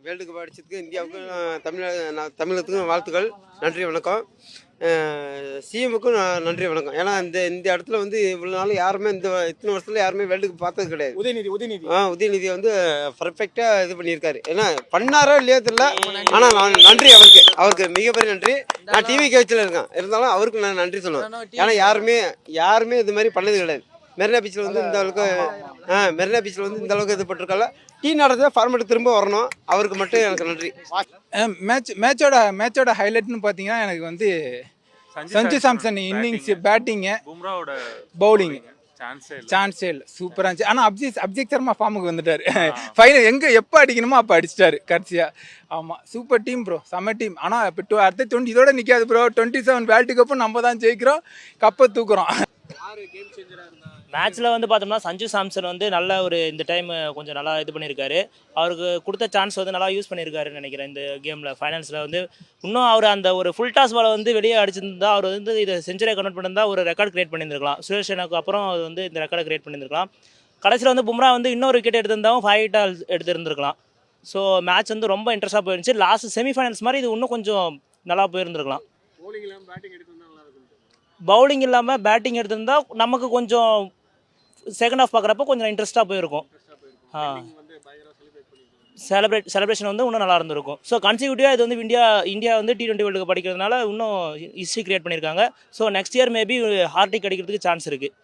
World cup அடிச்சதுக்கு இந்தியாவுக்கும் தமிழகத்துக்கும் வாழ்த்துக்கள். நன்றி வணக்கம். சிஎம்முக்கும் நன்றி வணக்கம். ஏன்னா இந்த இடத்துல வந்து இவ்வளோ நாள் யாருமே இத்தனை வருஷத்துல யாருமே வேர்ல்டு கப் பார்த்தது கிடையாது. உதயநிதி வந்து பர்ஃபெக்டாக இது பண்ணியிருக்காரு. ஏன்னா பண்ணாரோ இல்லையோ தெரியல, ஆனால் நன்றி அவருக்கு மிகப்பெரிய நன்றி. நான் டிவி கேச்சில் இருக்கேன், இருந்தாலும் அவருக்கு நான் நன்றி சொல்லுவேன். ஏன்னா யாருமே இது மாதிரி பண்ணது கிடையாது. மெரினா பீச்சில் வந்து இந்த அளவுக்கு இது பட்டிருக்கால. டீ நடந்த ஃபார்மேட் திரும்ப வரணும், அவருக்கு மட்டும் எனக்கு நன்றி. மேட்சோட ஹைலைட்னு பார்த்தீங்கன்னா எனக்கு வந்து Sanju Samson innings, batting, bowling சான்ஸே இல்லை, சூப்பராக இருந்துச்சு. ஆனால் அபிஷேக் சர்மா ஃபார்முக்கு வந்துட்டார். ஃபைனல் எப்போ அடிக்கணுமோ அப்போ அடிச்சிட்டாரு கடைசியாக. ஆமாம், சூப்பர் டீம் ப்ரோ, செம்ம டீம். ஆனால் இப்போ அடுத்த 20 இதோட நிற்காது ப்ரோ. 27 வேர்ல்டு கப்பும் நம்ம தான் ஜெயிக்கிறோம், கப்பை தூக்குறோம். மேட்ச்சில் வந்து பார்த்தோம்னா சஞ்சு சாம்சன் வந்து நல்ல ஒரு இந்த டைம் கொஞ்சம் நல்லா இது பண்ணியிருக்காரு. அவருக்கு கொடுத்த சான்ஸ் வந்து நல்லா யூஸ் பண்ணியிருக்காருன்னு நினைக்கிறேன். இந்த கேமில் ஃபைனல்ஸில் வந்து இன்னும் அவர் அந்த ஒரு ஃபுல் டாஸ் பாலை வந்து வெளியே அடிச்சிருந்தா அவர் வந்து இதை செஞ்சுரியை கன்வெர்ட் பண்ணியிருந்தா ஒரு ரெக்கார்ட் கிரியேட் பண்ணியிருந்திருக்கலாம். சுரேஷ் ரெய்னாக்கு அப்புறம் அவர் வந்து இந்த ரெக்கார்டை கிரியேட் பண்ணியிருந்திருக்கலாம். கடைசியில் வந்து பும்ரா வந்து இன்னொரு விக்கெட் எடுத்திருந்தாலும் 5 விக்கெட் எடுத்திருந்திருக்கலாம். ஸோ மேட்ச் வந்து ரொம்ப இன்ட்ரெஸ்ட்டாக போயிருந்துச்சு. லாஸ்ட் செமிஃபைனல்ஸ் மாதிரி இது இன்னும் கொஞ்சம் நல்லா போயிருந்திருக்கலாம். பவுலிங் இல்லாமல் பேட்டிங் எடுத்திருந்தா நமக்கு கொஞ்சம் செகண்ட் ஹாஃப் பார்க்குறப்ப கொஞ்சம் இன்ட்ரெஸ்ட்டாக போயிருக்கும். செலிப்ரேஷன் வந்து இன்னும் நல்லா இருந்திருக்கும். ஸோ கன்சிக்யூட்டிவாக இது வந்து இந்தியா வந்து T20 வேர்ல்டு கப் படிக்கிறதுனால இன்னும் ஹிஸ்ட்ரி கிரியேட் பண்ணியிருக்காங்க. So next year maybe Hardik அடிக்கிறதுக்கு சான்ஸ் இருக்குது.